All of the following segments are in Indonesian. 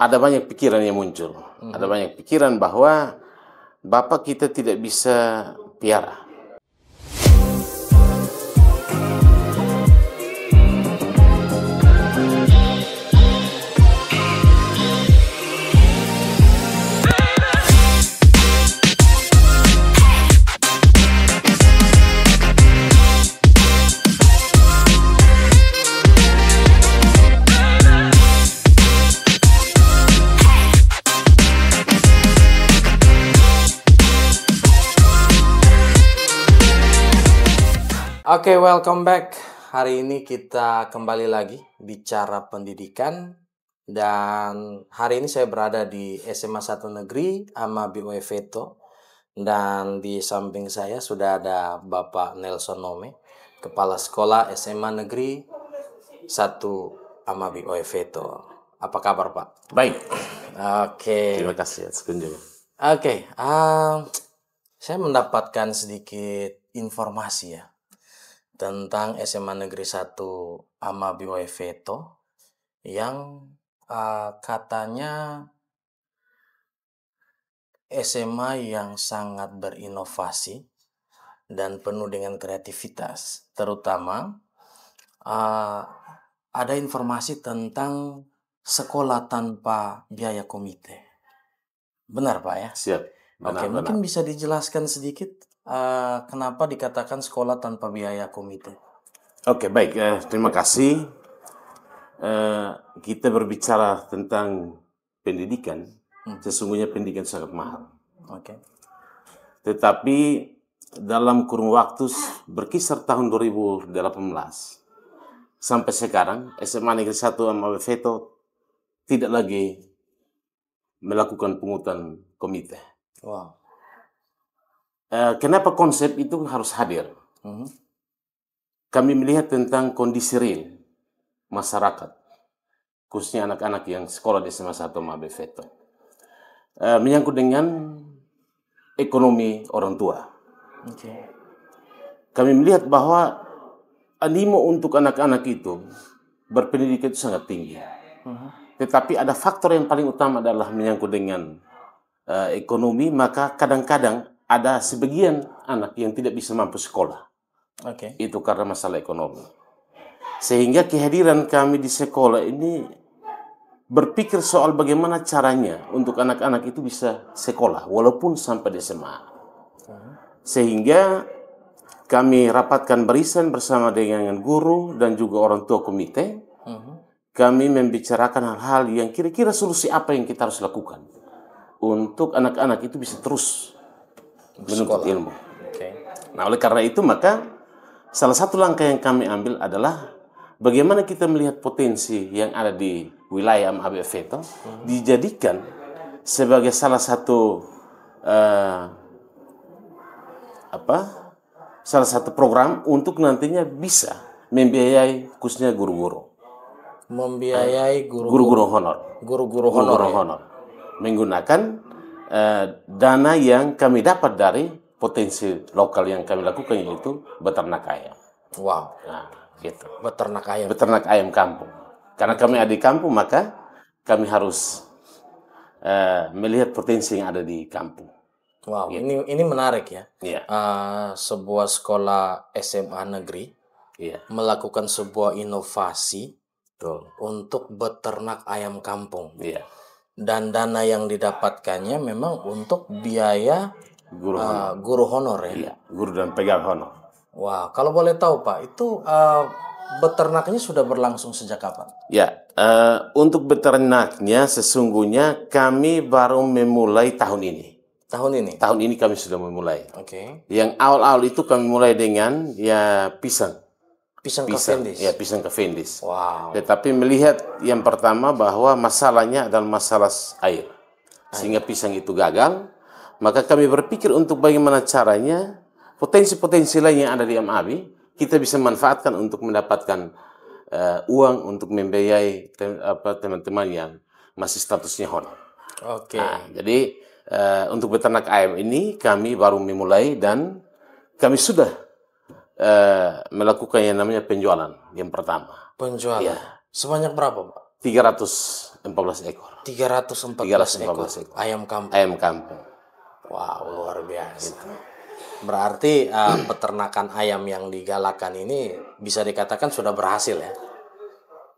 ada banyak pikiran yang muncul. Ada banyak pikiran bahwa Bapak kita tidak bisa piara. Oke, welcome back. Hari ini kita kembali lagi bicara pendidikan. Dan hari ini saya berada di SMA 1 Negeri Amabi Oefeto. Dan di samping saya sudah ada Bapak Nelson Nome, Kepala Sekolah SMA Negeri 1 Amabi Oefeto. Apa kabar, Pak? Baik. Oke. Terima kasih atas kunjungan. Oke, saya mendapatkan sedikit informasi ya tentang SMA Negeri 1 Amabi Oefeto yang katanya SMA yang sangat berinovasi dan penuh dengan kreativitas. Terutama ada informasi tentang sekolah tanpa biaya komite. Benar, Pak ya? Siap. Oke, mungkin bisa dijelaskan sedikit kenapa dikatakan sekolah tanpa biaya komite? Oke, baik. Terima kasih. Kita berbicara tentang pendidikan. Sesungguhnya pendidikan sangat mahal. Oke. Tetapi dalam kurun waktu berkisar tahun 2018 sampai sekarang, SMA Negeri 1 Amabi Oefeto tidak lagi melakukan pungutan komite. Wow. Kenapa konsep itu harus hadir? Kami melihat tentang kondisi real masyarakat, khususnya anak-anak yang sekolah di SMA 1 Amabi Oefeto, menyangkut dengan ekonomi orang tua. Okay. Kami melihat bahwa animo untuk anak-anak itu berpendidikan itu sangat tinggi. Tetapi ada faktor yang paling utama adalah menyangkut dengan ekonomi, maka kadang-kadang ada sebagian anak yang tidak bisa mampu sekolah. Okay. Itu karena masalah ekonomi. Sehingga kehadiran kami di sekolah ini berpikir soal bagaimana caranya untuk anak-anak itu bisa sekolah walaupun sampai di SMA. Sehingga kami rapatkan barisan bersama dengan guru dan juga orang tua komite. Kami membicarakan hal-hal yang kira-kira solusi apa yang kita harus lakukan untuk anak-anak itu bisa terus menuntut ilmu. Okay. Nah, oleh karena itu maka salah satu langkah yang kami ambil adalah bagaimana kita melihat potensi yang ada di wilayah Amabi Oefeto dijadikan sebagai salah satu salah satu program untuk nantinya bisa membiayai khususnya guru-guru. Membiayai guru-guru honor. Guru-guru honor. Menggunakan dana yang kami dapat dari potensi lokal yang kami lakukan, yaitu beternak ayam. Wow. Nah, gitu. Beternak ayam. Beternak ayam kampung. Karena kami ada di kampung, maka kami harus melihat potensi yang ada di kampung. Wow, gitu. ini menarik ya. Yeah. Sebuah sekolah SMA negeri melakukan sebuah inovasi untuk beternak ayam kampung. Yeah. Dan dana yang didapatkannya memang untuk biaya guru honor ya. Iya, guru dan pegawai honor. Wah, kalau boleh tahu Pak, itu beternaknya sudah berlangsung sejak kapan? Ya, untuk beternaknya sesungguhnya kami baru memulai tahun ini. Tahun ini kami sudah memulai. Oke. Yang awal-awal itu kami mulai dengan pisang. Pisang Cavendish. Ya, pisang Cavendish. Wow. Tetapi melihat yang pertama bahwa masalahnya adalah masalah air. Sehingga pisang itu gagal, maka kami berpikir untuk bagaimana caranya potensi-potensi lain yang ada di Amabi kita bisa manfaatkan untuk mendapatkan uang untuk membiayai teman-teman yang masih statusnya honor. Oke. Nah, jadi untuk beternak ayam ini kami baru memulai dan kami sudah melakukan yang namanya penjualan yang pertama. Penjualan. Ya. Sebanyak berapa, Pak? 314 ekor. 314 ekor 314 ekor. ayam kampung. Ayam kampung. Wow, luar biasa. Berarti peternakan ayam yang digalakan ini bisa dikatakan sudah berhasil ya?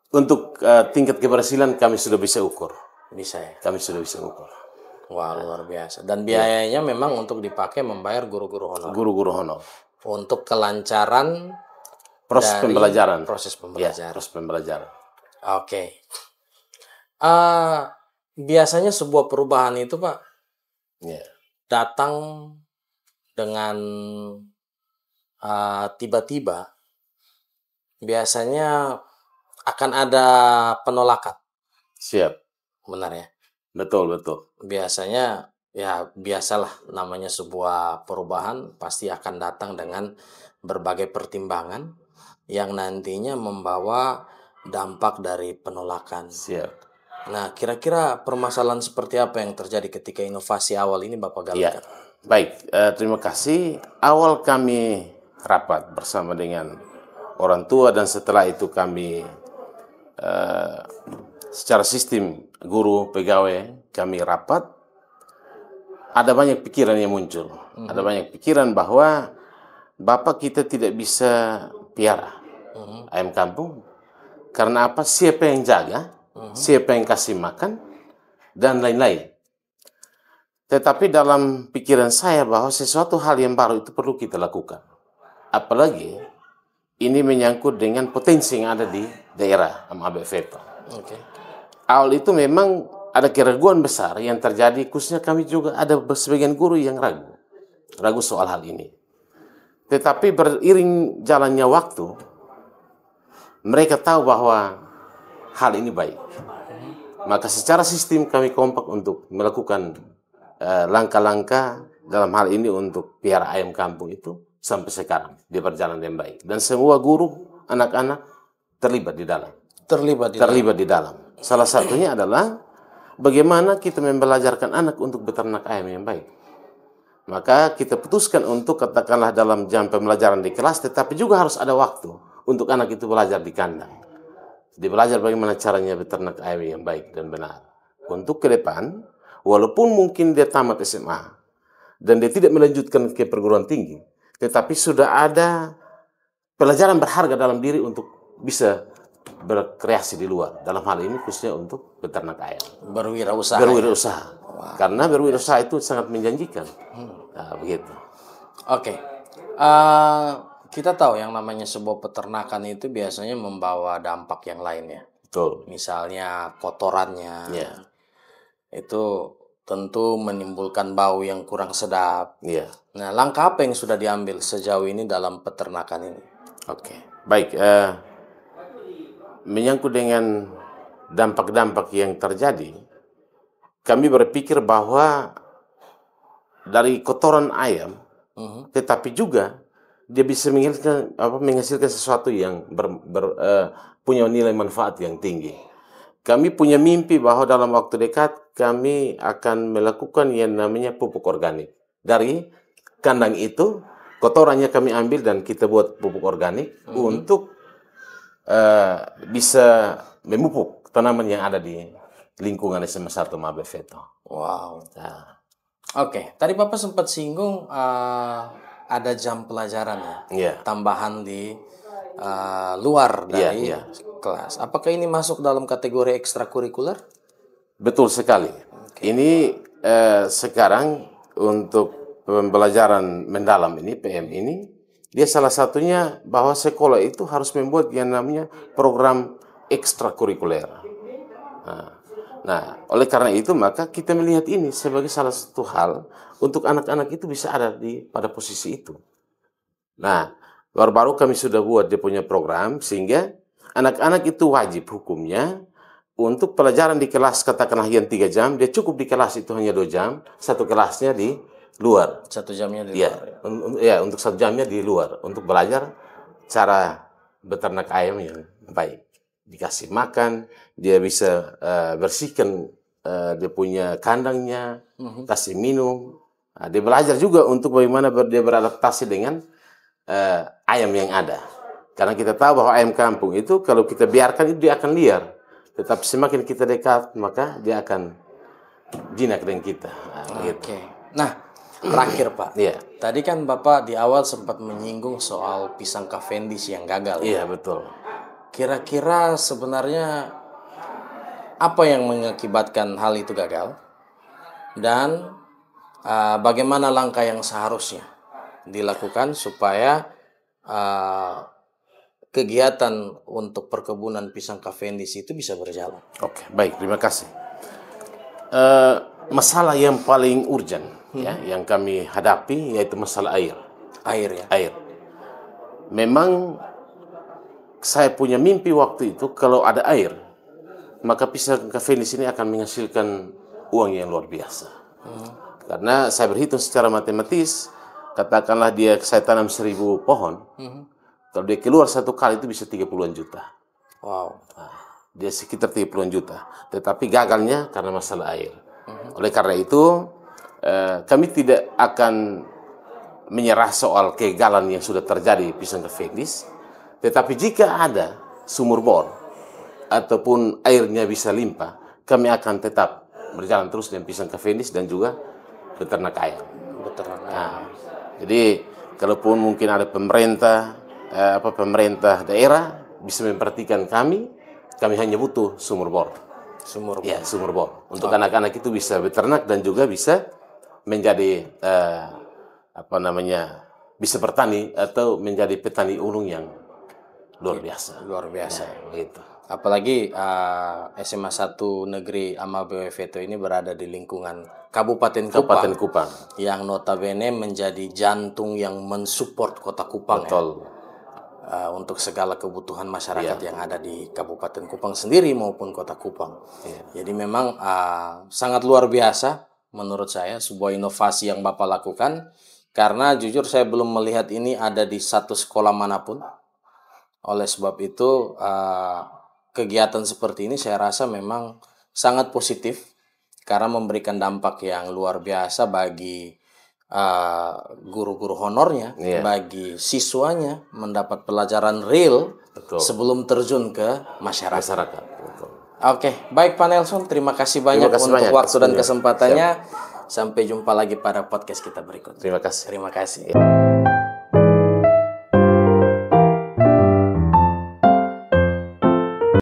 Untuk tingkat keberhasilan kami sudah bisa ukur. Bisa ya? Kami sudah bisa ukur. Wah, luar biasa. Dan biayanya memang untuk dipakai membayar guru-guru honor. Guru-guru honor. Untuk kelancaran Proses dari pembelajaran. Proses Ya, pembelajaran. proses pembelajaran. Oke. Biasanya sebuah perubahan itu, Pak, Ya. datang dengan tiba-tiba. Biasanya akan ada penolakan. Siap. Benar ya? Betul, betul. Biasanya ya biasalah, namanya sebuah perubahan pasti akan datang dengan berbagai pertimbangan yang nantinya membawa dampak dari penolakan. Siap. Nah, kira-kira permasalahan seperti apa yang terjadi ketika inovasi awal ini Bapak Ya. galakan? Baik, terima kasih. Awal kami rapat bersama dengan orang tua dan setelah itu kami secara sistem guru pegawai kami rapat, ada banyak pikiran yang muncul. Ada banyak pikiran bahwa Bapak kita tidak bisa piara ayam kampung. Karena apa? Siapa yang jaga? Siapa yang kasih makan? Dan lain-lain. Tetapi dalam pikiran saya bahwa sesuatu hal yang baru itu perlu kita lakukan. Apalagi ini menyangkut dengan potensi yang ada di daerah Amabe Veto. Oke. Awal itu memang ada keraguan besar yang terjadi, khususnya kami juga ada sebagian guru yang ragu soal hal ini. Tetapi beriring jalannya waktu, mereka tahu bahwa hal ini baik. Maka secara sistem kami kompak untuk melakukan langkah-langkah dalam hal ini untuk piara ayam kampung itu sampai sekarang dia berjalan dengan baik. Dan semua guru, anak-anak terlibat di dalam. Terlibat di dalam. Salah satunya adalah bagaimana kita membelajarkan anak untuk beternak ayam yang baik. Maka kita putuskan untuk katakanlah dalam jam pembelajaran di kelas, tetapi juga harus ada waktu untuk anak itu belajar di kandang. Dia belajar bagaimana caranya beternak ayam yang baik dan benar. Untuk ke depan, walaupun mungkin dia tamat SMA dan dia tidak melanjutkan ke perguruan tinggi, tetapi sudah ada pelajaran berharga dalam diri untuk bisa berkreasi di luar. Dalam hal ini khususnya untuk beternak ayam. Berwirausaha. Berwirausaha. Karena berwirausaha itu sangat menjanjikan. Nah, begitu. Oke. Kita tahu yang namanya sebuah peternakan itu biasanya membawa dampak yang lain ya. Betul. Misalnya kotorannya. Ya. Itu tentu menimbulkan bau yang kurang sedap. Ya. Nah, langkah apa yang sudah diambil sejauh ini dalam peternakan ini? Oke. Baik. Menyangkut dengan dampak-dampak yang terjadi, kami berpikir bahwa dari kotoran ayam, tetapi juga dia bisa menghasilkan sesuatu yang punya nilai manfaat yang tinggi. Kami punya mimpi bahwa dalam waktu dekat kami akan melakukan yang namanya pupuk organik. Dari kandang itu, kotorannya kami ambil dan kita buat pupuk organik untuk bisa memupuk tanaman yang ada di lingkungan SMA 1 Amabe Veto. Wow. Nah. Oke, tadi Bapak sempat singgung ada jam pelajaran ya, Yeah. tambahan di luar dari kelas. Apakah ini masuk dalam kategori ekstrakurikuler? Betul sekali. Ini sekarang untuk pembelajaran mendalam ini, PM ini, dia salah satunya bahwa sekolah itu harus membuat yang namanya program ekstrakurikuler. Nah, oleh karena itu maka kita melihat ini sebagai salah satu hal untuk anak-anak itu bisa ada pada posisi itu. Nah, baru-baru kami sudah buat dia punya program sehingga anak-anak itu wajib hukumnya untuk pelajaran di kelas katakanlah yang 3 jam, dia cukup di kelas itu hanya 2 jam, satu kelasnya di luar. 1 jamnya di Ya, luar. ya, untuk 1 jamnya di luar untuk belajar cara beternak ayam yang baik. Dikasih makan, dia bisa bersihkan dia punya kandangnya, kasih minum. Nah, dia belajar juga untuk bagaimana dia beradaptasi dengan ayam yang ada. Karena kita tahu bahwa ayam kampung itu kalau kita biarkan itu dia akan liar. Tetapi semakin kita dekat, maka dia akan jinak dengan kita. Oke. Nah, terakhir Pak. Iya. Tadi kan Bapak di awal sempat menyinggung soal pisang Cavendish yang gagal. Iya, betul. Kira-kira sebenarnya apa yang mengakibatkan hal itu gagal? Dan bagaimana langkah yang seharusnya dilakukan supaya kegiatan untuk perkebunan pisang Cavendish itu bisa berjalan? Oke, baik, terima kasih. Masalah yang paling urgent ya, yang kami hadapi yaitu masalah air. Air ya. Air. Memang saya punya mimpi waktu itu kalau ada air, maka pisang Cavendish ini akan menghasilkan uang yang luar biasa. Karena saya berhitung secara matematis, katakanlah saya tanam 1000 pohon, kalau dia keluar satu kali itu bisa 30-an juta. Wow. Dia sekitar 30-an juta. Tetapi gagalnya karena masalah air. Oleh karena itu, kami tidak akan menyerah soal kegagalan yang sudah terjadi pisang Cavendish. Tetapi jika ada sumur bor ataupun airnya bisa limpah, kami akan tetap berjalan terus dengan pisang Cavendish dan juga beternak ayam. Jadi kalaupun mungkin ada pemerintah daerah bisa memperhatikan kami hanya butuh sumur bor. Sumur bor. Ya, sumur bor. Untuk anak-anak itu bisa beternak dan juga bisa menjadi bisa bertani atau menjadi petani ulung yang luar biasa. Luar biasa. Nah, begitu. Apalagi SMA 1 Negeri Ama BW Veto ini berada di lingkungan Kabupaten Kupang. Yang notabene menjadi jantung yang mensupport Kota Kupang. Betul. Untuk segala kebutuhan masyarakat yang ada di Kabupaten Kupang sendiri maupun Kota Kupang. Jadi memang sangat luar biasa menurut saya sebuah inovasi yang Bapak lakukan, karena jujur saya belum melihat ini ada di satu sekolah manapun. Oleh sebab itu kegiatan seperti ini saya rasa memang sangat positif karena memberikan dampak yang luar biasa bagi guru-guru honornya, bagi siswanya mendapat pelajaran real. Betul. Sebelum terjun ke masyarakat. Betul. Oke, baik Pak Nelson, terima kasih banyak untuk waktu dan kesempatannya. Sampai jumpa lagi pada podcast kita berikutnya. Terima kasih. Terima kasih.